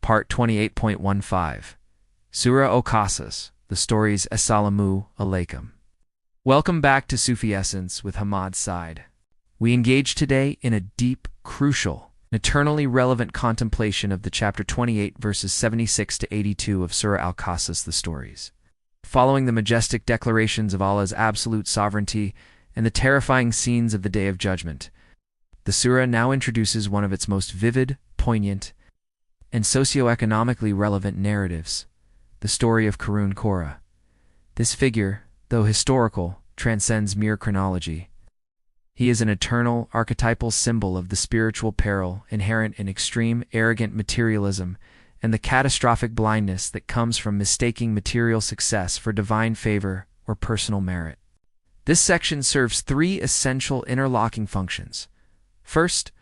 Part 28.15, Surah Al-Qasas, the stories Assalamu alaikum. Welcome back to Sufi Essence with Hammad Syed. We engage today in a deep, crucial, and eternally relevant contemplation of the chapter 28 verses 76 to 82 of Surah Al-Qasas, the stories. Following the majestic declarations of Allah's absolute sovereignty and the terrifying scenes of the Day of Judgment, the surah now introduces one of its most vivid, poignant, and socio-economically relevant narratives, the story of Korah. This figure, though historical, transcends mere chronology. He is an eternal, archetypal symbol of the spiritual peril inherent in extreme, arrogant materialism and the catastrophic blindness that comes from mistaking material success for divine favor or personal merit. This section serves three essential interlocking functions. First,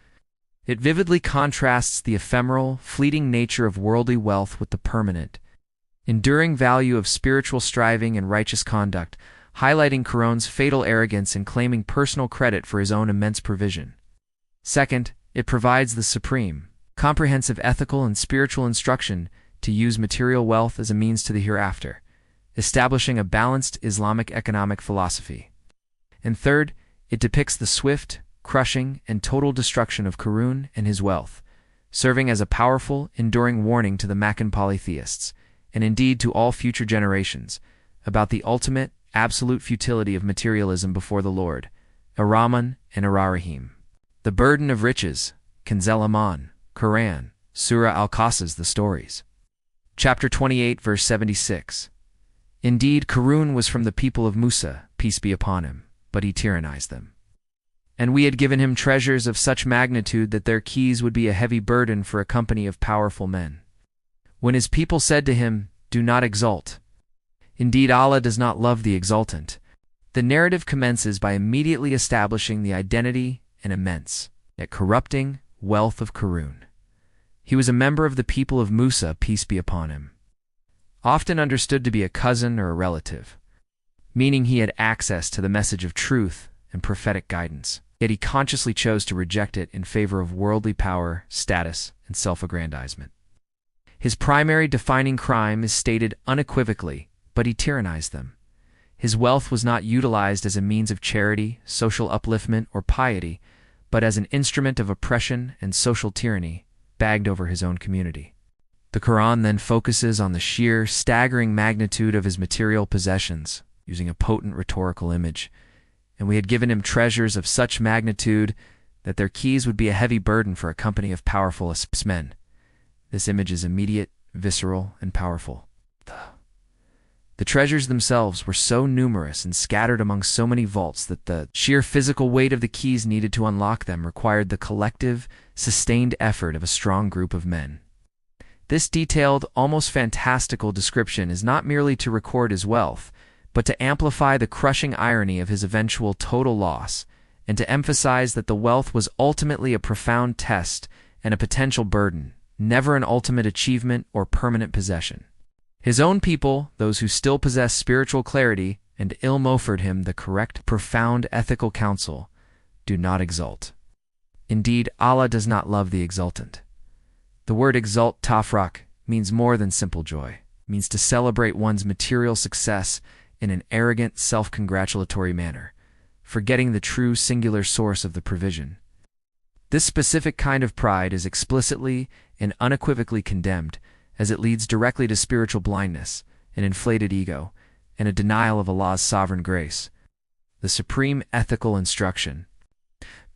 it vividly contrasts the ephemeral, fleeting nature of worldly wealth with the permanent, enduring value of spiritual striving and righteous conduct, highlighting Qarun's fatal arrogance in claiming personal credit for his own immense provision. Second, it provides the supreme, comprehensive ethical and spiritual instruction to use material wealth as a means to the hereafter, establishing a balanced Islamic economic philosophy. And third, it depicts the swift, crushing, and total destruction of Qarun and his wealth, serving as a powerful, enduring warning to the Meccan polytheists, and indeed to all future generations, about the ultimate, absolute futility of materialism before the Lord, Ar-Rahman and Ar-Rahim. The burden of riches, Kanzel Aman, Quran, Surah Al-Qasas, the stories. Chapter 28, verse 76. Indeed, Qarun was from the people of Musa, peace be upon him, but he tyrannized them. And we had given him treasures of such magnitude that their keys would be a heavy burden for a company of powerful men. When his people said to him, "Do not exult. Indeed, Allah does not love the exultant," the narrative commences by immediately establishing the identity and immense, yet corrupting, wealth of Qarun. He was a member of the people of Musa, peace be upon him, often understood to be a cousin or a relative, meaning he had access to the message of truth and prophetic guidance. Yet he consciously chose to reject it in favor of worldly power, status, and self-aggrandizement. His primary defining crime is stated unequivocally, but he tyrannized them. His wealth was not utilized as a means of charity, social upliftment, or piety, but as an instrument of oppression and social tyranny, bagged over his own community. The Quran then focuses on the sheer, staggering magnitude of his material possessions, using a potent rhetorical image. And we had given him treasures of such magnitude that their keys would be a heavy burden for a company of powerful men. This image is immediate, visceral, and powerful. The treasures themselves were so numerous and scattered among so many vaults that the sheer physical weight of the keys needed to unlock them required the collective, sustained effort of a strong group of men. This detailed, almost fantastical description is not merely to record his wealth, but to amplify the crushing irony of his eventual total loss, and to emphasize that the wealth was ultimately a profound test and a potential burden, never an ultimate achievement or permanent possession. His own people, those who still possess spiritual clarity and ilm, offered him the correct, profound ethical counsel: do not exult. Indeed, Allah does not love the exultant. The word exult, tafrak, means more than simple joy. It means to celebrate one's material success in an arrogant, self-congratulatory manner, forgetting the true singular source of the provision. This specific kind of pride is explicitly and unequivocally condemned, as it leads directly to spiritual blindness, an inflated ego, and a denial of Allah's sovereign grace. The supreme ethical instruction.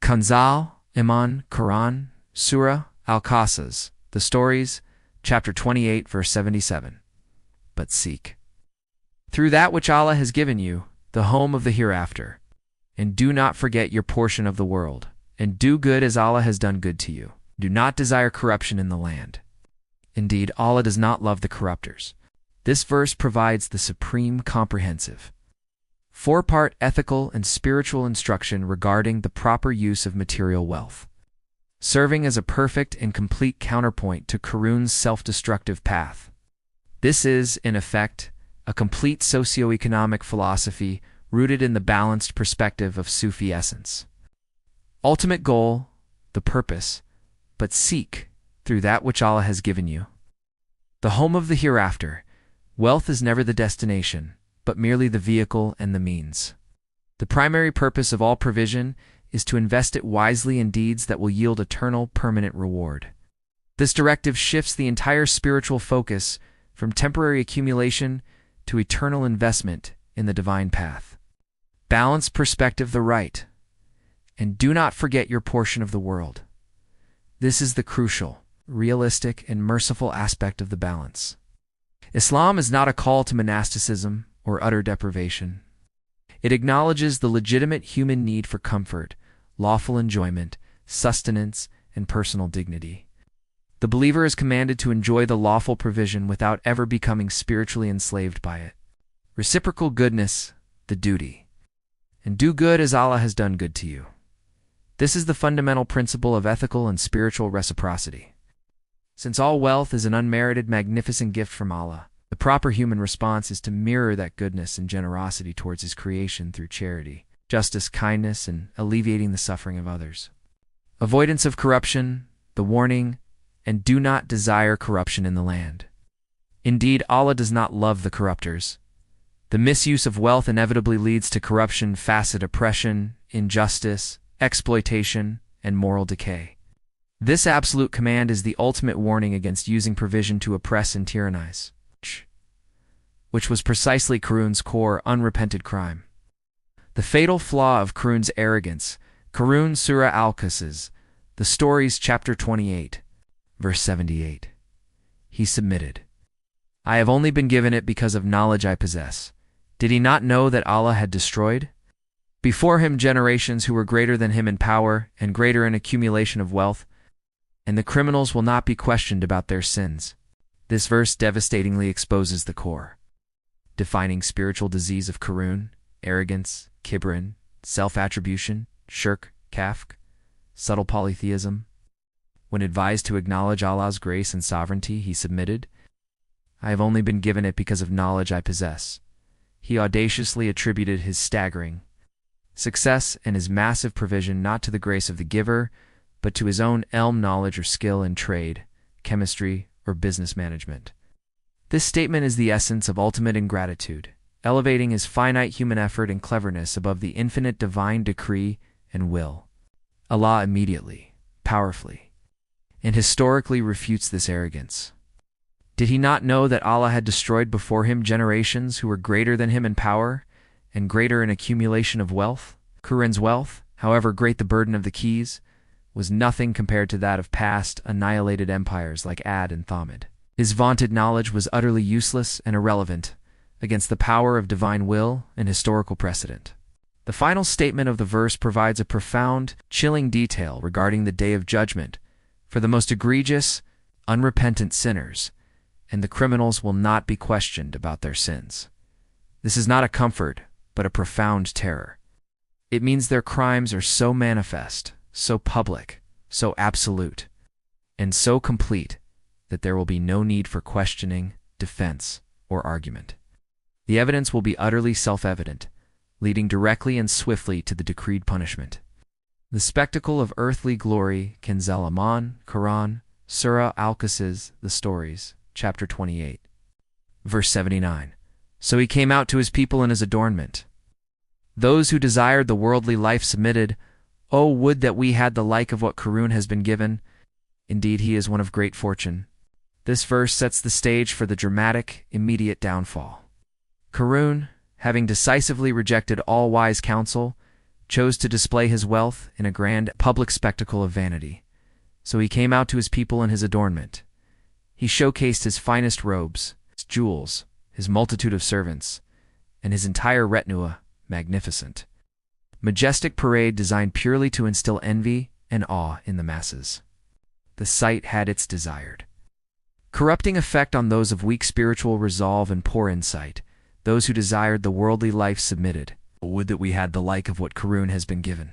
Kanzal Iman Quran, Surah Al-Qasas, the stories, chapter 28, verse 77. But seek through that which Allah has given you, the home of the hereafter. And do not forget your portion of the world, and do good as Allah has done good to you. Do not desire corruption in the land. Indeed, Allah does not love the corruptors. This verse provides the supreme comprehensive, four-part ethical and spiritual instruction regarding the proper use of material wealth, serving as a perfect and complete counterpoint to Qarun's self-destructive path. This is, in effect, a complete socio-economic philosophy rooted in the balanced perspective of Sufi essence. Ultimate goal, the purpose, but seek through that which Allah has given you, The home of the hereafter. Wealth is never the destination, but merely the vehicle and the means. The primary purpose of all provision is to invest it wisely in deeds that will yield eternal, permanent reward. This directive shifts the entire spiritual focus from temporary accumulation to eternal investment in the divine path. Balance perspective the right, and do not forget your portion of the world. This is the crucial, realistic, and merciful aspect of the balance. Islam is not a call to monasticism or utter deprivation. It acknowledges the legitimate human need for comfort, lawful enjoyment, sustenance, and personal dignity. The believer is commanded to enjoy the lawful provision without ever becoming spiritually enslaved by it. Reciprocal goodness, the duty. And do good as Allah has done good to you. This is the fundamental principle of ethical and spiritual reciprocity. Since all wealth is an unmerited, magnificent gift from Allah, the proper human response is to mirror that goodness and generosity towards His creation through charity, justice, kindness, and alleviating the suffering of others. Avoidance of corruption, the warning, and do not desire corruption in the land. Indeed, Allah does not love the corruptors. The misuse of wealth inevitably leads to corruption, facet, oppression, injustice, exploitation, and moral decay. This absolute command is the ultimate warning against using provision to oppress and tyrannize, which was precisely Qarun's core, unrepented crime. The fatal flaw of Qarun's arrogance. Qarun, Surah Al-Qasas, the stories, chapter 28, verse 78. He submitted. I have only been given it because of knowledge I possess. Did he not know that Allah had destroyed before him generations who were greater than him in power and greater in accumulation of wealth? And the criminals will not be questioned about their sins. This verse devastatingly exposes the core, defining spiritual disease of Qarun: arrogance, kibrin, self-attribution, shirk, kafk, subtle polytheism. When advised to acknowledge Allah's grace and sovereignty, he submitted. I have only been given it because of knowledge I possess. He audaciously attributed his staggering success and his massive provision not to the grace of the giver, but to his own knowledge or skill in trade, chemistry, or business management. This statement is the essence of ultimate ingratitude, elevating his finite human effort and cleverness above the infinite divine decree and will. Allah immediately, powerfully, and historically refutes this arrogance. Did he not know that Allah had destroyed before him generations who were greater than him in power and greater in accumulation of wealth? Qarun's wealth, however great the burden of the keys, was nothing compared to that of past, annihilated empires like Ad and Thamud. His vaunted knowledge was utterly useless and irrelevant against the power of divine will and historical precedent. The final statement of the verse provides a profound, chilling detail regarding the day of judgment for the most egregious, unrepentant sinners, and the criminals will not be questioned about their sins. This is not a comfort, but a profound terror. It means their crimes are so manifest, so public, so absolute, and so complete that there will be no need for questioning, defense, or argument. The evidence will be utterly self-evident, leading directly and swiftly to the decreed punishment. The spectacle of earthly glory, Kanzal Aman, Qarun, Surah Al-Qasas, the stories, chapter 28. Verse 79. So he came out to his people in his adornment. Those who desired the worldly life submitted, Oh, would that we had the like of what Qarun has been given. Indeed, he is one of great fortune. This verse sets the stage for the dramatic, immediate downfall. Qarun, having decisively rejected all wise counsel, chose to display his wealth in a grand public spectacle of vanity. So he came out to his people in his adornment. He showcased his finest robes, his jewels, his multitude of servants, and his entire retinue, magnificent. Majestic parade designed purely to instill envy and awe in the masses. The sight had its desired corrupting effect on those of weak spiritual resolve and poor insight. Those who desired the worldly life submitted. Would that we had the like of what Qarun has been given.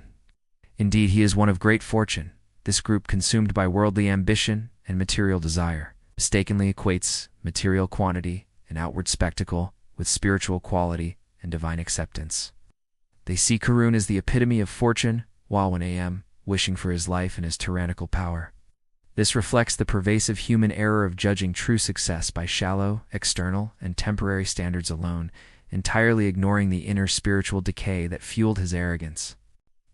Indeed, he is one of great fortune. This group, consumed by worldly ambition and material desire, mistakenly equates material quantity and outward spectacle with spiritual quality and divine acceptance. They see Qarun as the epitome of fortune, while when wishing for his life and his tyrannical power. This reflects the pervasive human error of judging true success by shallow, external, and temporary standards alone, entirely ignoring the inner spiritual decay that fueled his arrogance.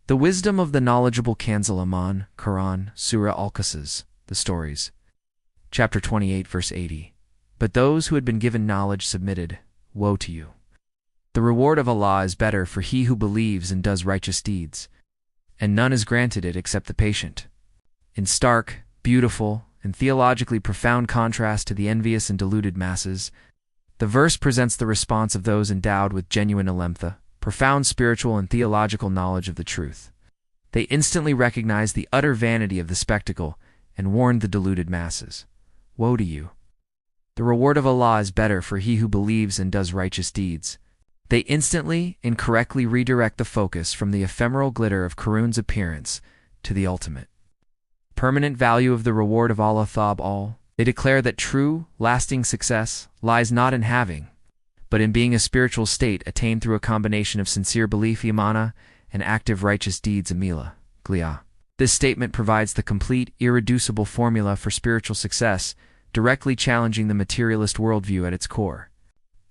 The wisdom of the knowledgeable Kanzil Aman, Qarun, Surah Al-Qasas, the stories. Chapter 28, verse 80. But those who had been given knowledge submitted, "Woe to you! The reward of Allah is better for he who believes and does righteous deeds, and none is granted it except the patient." In stark, beautiful, and theologically profound contrast to the envious and deluded masses, the verse presents the response of those endowed with genuine alemtha, profound spiritual and theological knowledge of the truth. They instantly recognized the utter vanity of the spectacle and warned the deluded masses, "Woe to you! The reward of Allah is better for he who believes and does righteous deeds." They instantly and correctly redirect the focus from the ephemeral glitter of Qarun's appearance to the ultimate, permanent value of the reward of Allah Thab all. They declare that true, lasting success lies not in having, but in being a spiritual state attained through a combination of sincere belief imana and active righteous deeds amila gliya. This statement provides the complete, irreducible formula for spiritual success, directly challenging the materialist worldview at its core.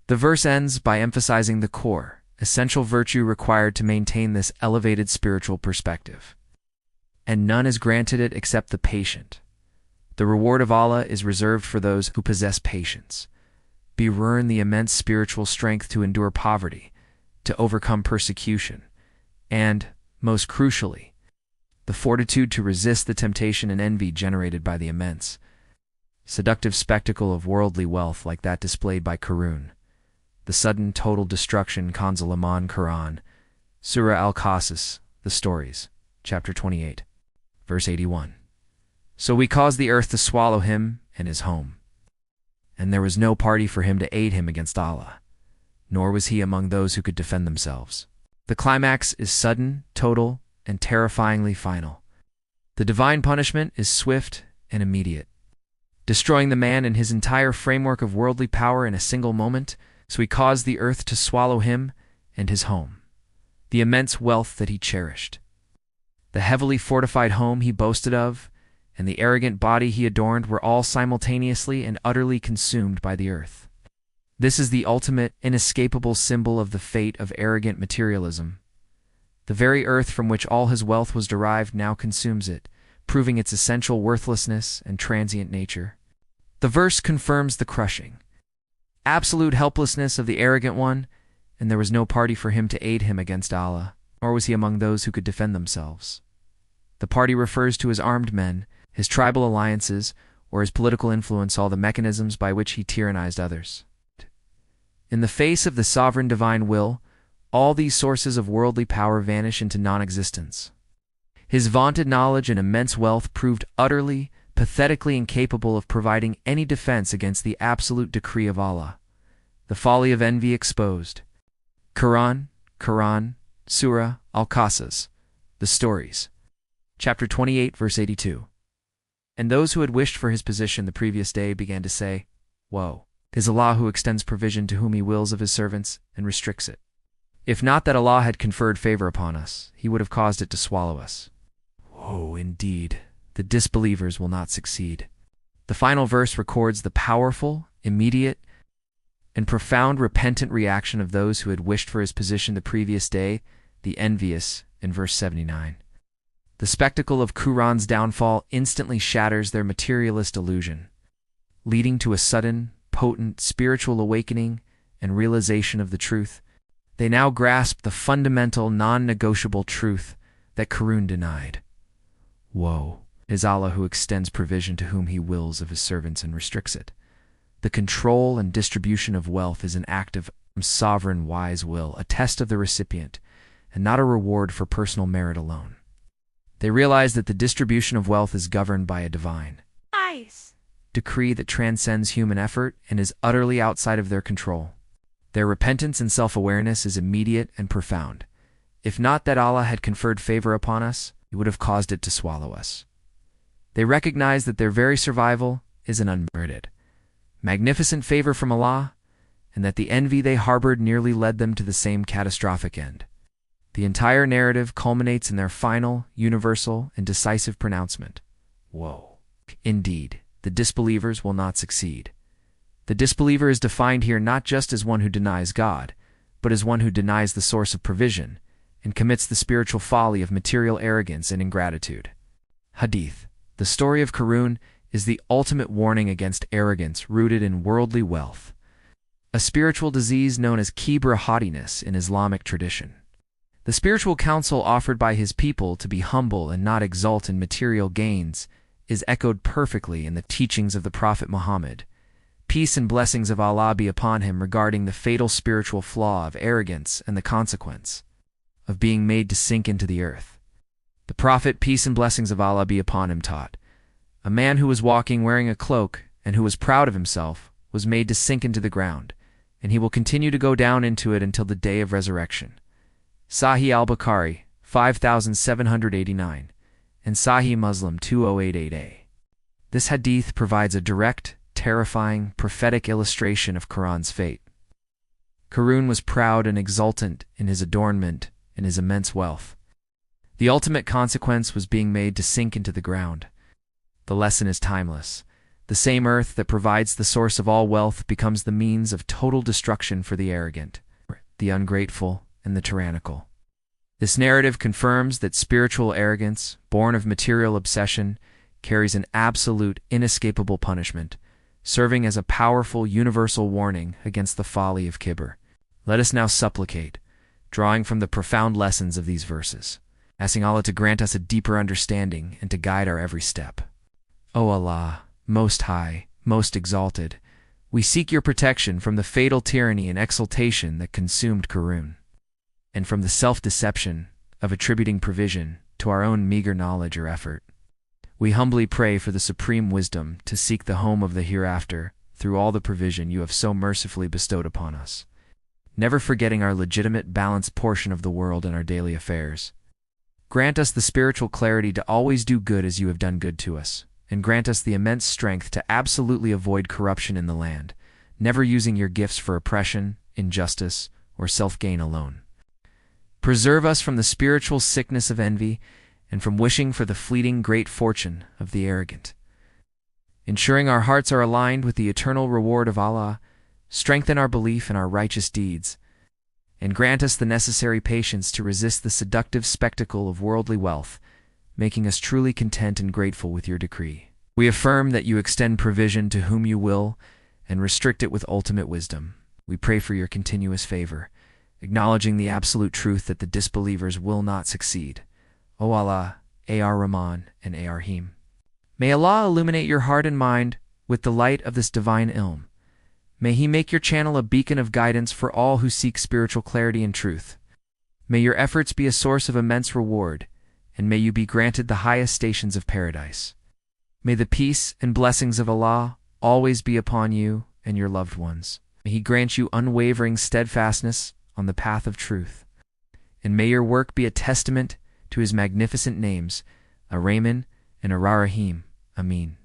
The verse ends by emphasizing the core, essential virtue required to maintain this elevated spiritual perspective. And none is granted it except the patient. The reward of Allah is reserved for those who possess patience. Earn the immense spiritual strength to endure poverty, to overcome persecution, and, most crucially, the fortitude to resist the temptation and envy generated by the immense, seductive spectacle of worldly wealth like that displayed by Qarun. The sudden total destruction Kanzil Aman Qarun, Surah Al-Qasas, the stories, chapter 28, verse 81. So we caused the earth to swallow him and his home. And there was no party for him to aid him against Allah, nor was he among those who could defend themselves. The climax is sudden, total, and terrifyingly final. The divine punishment is swift and immediate, destroying the man and his entire framework of worldly power in a single moment. So he caused the earth to swallow him and his home, the immense wealth that he cherished, the heavily fortified home he boasted of, and the arrogant body he adorned were all simultaneously and utterly consumed by the earth. This is the ultimate, inescapable symbol of the fate of arrogant materialism. The very earth from which all his wealth was derived now consumes it, proving its essential worthlessness and transient nature. The verse confirms the crushing, absolute helplessness of the arrogant one, and there was no party for him to aid him against Allah, nor was he among those who could defend themselves. The party refers to his armed men, his tribal alliances, or his political influence, all the mechanisms by which he tyrannized others. In the face of the sovereign divine will, all these sources of worldly power vanish into non-existence. His vaunted knowledge and immense wealth proved utterly, pathetically incapable of providing any defense against the absolute decree of Allah. The folly of envy exposed. Qarun, Surah Al-Qasas, the stories. Chapter 28, verse 82. And those who had wished for his position the previous day began to say, "Woe! It is Allah who extends provision to whom he wills of his servants and restricts it. If not that Allah had conferred favor upon us, he would have caused it to swallow us. Woe indeed! The disbelievers will not succeed." The final verse records the powerful, immediate, and profound repentant reaction of those who had wished for his position the previous day, the envious, in verse 79. The spectacle of Qarun's downfall instantly shatters their materialist illusion, leading to a sudden, potent spiritual awakening and realization of the truth. They now grasp the fundamental, non-negotiable truth that Qarun denied. Woe is Allah who extends provision to whom he wills of his servants and restricts it. The control and distribution of wealth is an act of sovereign wise will, a test of the recipient, and not a reward for personal merit alone. They realize that the distribution of wealth is governed by a divine decree that transcends human effort and is utterly outside of their control. Their repentance and self-awareness is immediate and profound. If not that Allah had conferred favor upon us, he would have caused it to swallow us. They recognize that their very survival is an unmerited, magnificent favor from Allah, and that the envy they harbored nearly led them to the same catastrophic end. The entire narrative culminates in their final, universal, and decisive pronouncement. Woe Indeed, the disbelievers will not succeed. The disbeliever is defined here not just as one who denies God, but as one who denies the source of provision and commits the spiritual folly of material arrogance and ingratitude. Hadith. The story of Qarun is the ultimate warning against arrogance rooted in worldly wealth, a spiritual disease known as kibra, haughtiness in Islamic tradition. The spiritual counsel offered by his people to be humble and not exult in material gains is echoed perfectly in the teachings of the Prophet Muhammad. Peace and blessings of Allah be upon him regarding the fatal spiritual flaw of arrogance and the consequence of being made to sink into the earth. The Prophet, peace and blessings of Allah be upon him, taught, a man who was walking wearing a cloak and who was proud of himself was made to sink into the ground, and he will continue to go down into it until the day of resurrection. Sahih al-Bukhari, 5789, and Sahih Muslim 2088a. This hadith provides a direct, terrifying, prophetic illustration of Qarun's fate. Qarun was proud and exultant in his adornment and his immense wealth. The ultimate consequence was being made to sink into the ground. The lesson is timeless. The same earth that provides the source of all wealth becomes the means of total destruction for the arrogant, the ungrateful, and the tyrannical. This narrative confirms that spiritual arrogance, born of material obsession, carries an absolute, inescapable punishment, serving as a powerful, universal warning against the folly of kibr. Let us now supplicate, drawing from the profound lessons of these verses, asking Allah to grant us a deeper understanding and to guide our every step. O Allah, Most High, Most Exalted, we seek your protection from the fatal tyranny and exultation that consumed Qarun, and from the self-deception of attributing provision to our own meager knowledge or effort. We humbly pray for the supreme wisdom to seek the home of the hereafter through all the provision you have so mercifully bestowed upon us, never forgetting our legitimate, balanced portion of the world in our daily affairs. Grant us the spiritual clarity to always do good as you have done good to us, and grant us the immense strength to absolutely avoid corruption in the land, never using your gifts for oppression, injustice, or self-gain alone. Preserve us from the spiritual sickness of envy and from wishing for the fleeting great fortune of the arrogant. Ensuring our hearts are aligned with the eternal reward of Allah, strengthen our belief in our righteous deeds, and grant us the necessary patience to resist the seductive spectacle of worldly wealth, making us truly content and grateful with your decree. We affirm that you extend provision to whom you will and restrict it with ultimate wisdom. We pray for your continuous favor, acknowledging the absolute truth that the disbelievers will not succeed. O Allah, Ar-Rahman, and Ar-Rahim. May Allah illuminate your heart and mind with the light of this divine ilm. May He make your channel a beacon of guidance for all who seek spiritual clarity and truth. May your efforts be a source of immense reward, and may you be granted the highest stations of paradise. May the peace and blessings of Allah always be upon you and your loved ones. May He grant you unwavering steadfastness on the path of truth. And may your work be a testament to His magnificent names, Ar-Rahman and Ar-Rahim. Amin.